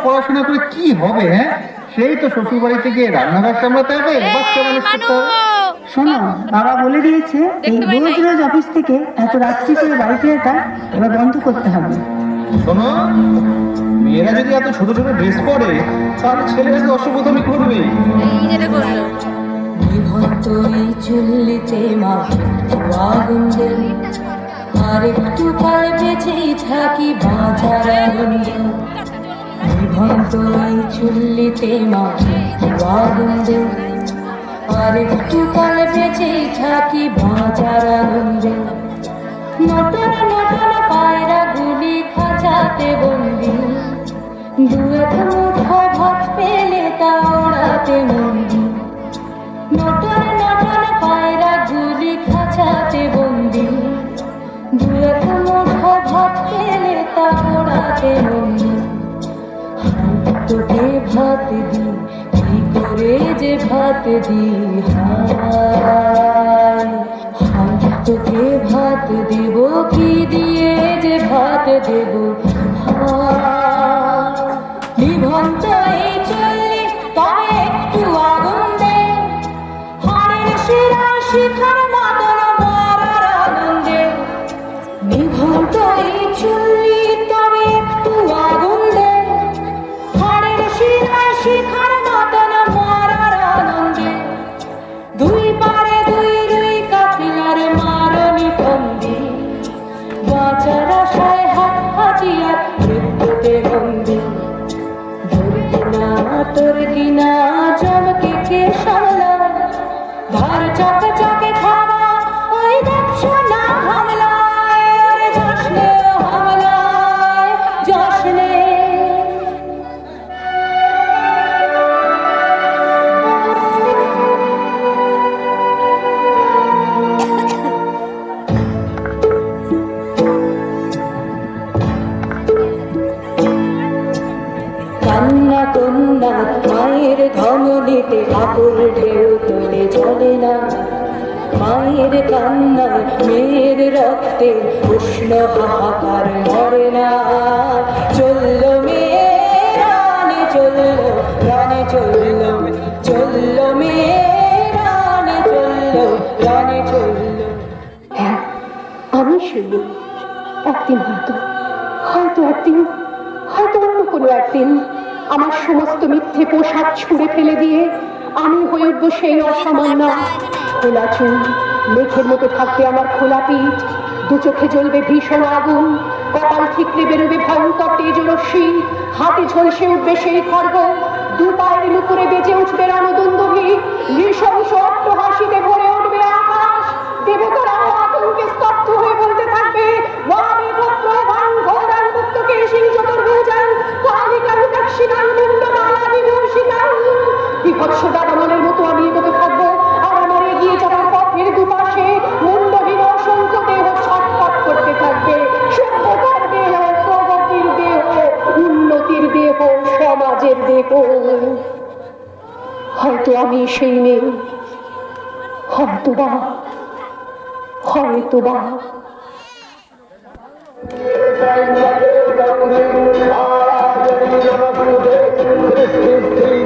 পড়াশোনা করে কি হবে? হ্যাঁ, সেই তো শ্বশুর বাড়ি থেকে রান্নাঘর সামলাতে হবে, বাচ্চা মানুষ করতে হবে। শোনো, বাবা বলে দিয়েছে এই রোজ রোজ অফিস থেকে এত রাত্রি করে বাড়ি ফেরাটা এবার বন্ধ করতে হবে। শোনো, মেয়েরা যদি এত ছোট ছোট ড্রেস পরে তাহলে ছেলেরা তো অসুবিধামি করবে। চুল্লিতে আগুন দেন, আর একটু কাল বেঁচেই থাকি বাঁচার আনন্দে। নিভন্ত এই চুল্লিতে আগুন দেন, আর একটু কাল বেঁচেই থাকি বাঁচার আনন্দে। নটন নটন পায়রা গুলি খাঁচাতে বন্দি, দু এক মুঠো ভাত পেলে তা ওড়াতে মন্দি। নটন নটন পায়রা গুলি খাঁচাতে বন্দি, দু এক মুঠো ভাত পেলে তা ওড়াতে মন্দি। তোকে ভাত দি, কি করে যে ভাত দি, হায় তোকে ভাত দেব, কি দিয়ে যে ভাত দেব, নিভন্ত এই চল্লিশ তবে একটু আগুন দে, হাড়ের শিরা শিখার মতন মরার আনন্দে। নিভন্ত এই চল্লিশ তবে একটু আগুন দে, হাড়ের শিরা শিখার মতন মরার আনন্দে। দুই পারে দুই রুই কাফিলার মারণি ফন্দি, বাঁচার আশায় হাত হাতিয়ার মৃত্যুতে বন্দি। তোর কিনা তোর কিনা জমকে কে সামলা, ধার চকে চকে খাওয়া ওই দেখছো না হামলায়, ওরে জশ্নে হামলায় জশ্নে। কান্না কন্যা মায়ের ধমনীতে আকুল ঢেউ তোলে চলে না, মায়ের কান্নায় মেয়ের রক্তে উষ্ণ হাহাকার মরে না। চলল মেয়ে রানে, চলল রানে, চলল চলল মেয়ে রানে, চলল রানে, চলল। হ্যাঁ, আমি শুনি একদিন হয়তো হয়তো একদিন হয়তো অন্য কোনো একদিন আমার সমস্ত মিথ্যে পোশাক ছুঁড়ে ফেলে দিয়ে আমি হয়ে উঠবো সেই অসামান্য। খোলা চুল, মেঘের মতো থাকবে আমার খোলা পিঠ, দু চোখে জ্বলবে ভীষণ আগুন, কপাল ঠিকরে বেরোবে ভয়ঙ্কর তেজরশ্মি, হাতে ঝলসে উঠবে সেই খড়গ, দু পায়ের নুপুরে বেজে উঠবে রণদুন্দুভি, নৃশংস অট্টহাসিতে ভরে উঠবে আকাশ। দেবতারা আতঙ্কে স্তব্ধ হয়ে বলতে থাকবে, ওয়ামে পুত্র ভাং ঘোরান মুক্তকে সিং চতুর্ভুজাং কালিকা রুদ্রাক্ষিণাং মুন্ডমালা বিভূষিতাং। বিভৎস দাবানলের মতো আমি এগোতে থাকবো, আর আমার এগিয়ে যাওয়ার পথের দুপাশে মুন্ডহীন অসংখ্য দেহ ছটফট করতে থাকবে। সভ্যতার দেহ, প্রগতির দেহ, উন্নতির দেহ, সমাজের দেহ। হয়তো আমি সেই মেয়ে, হয়তোবা হয়তোবা। Thank you.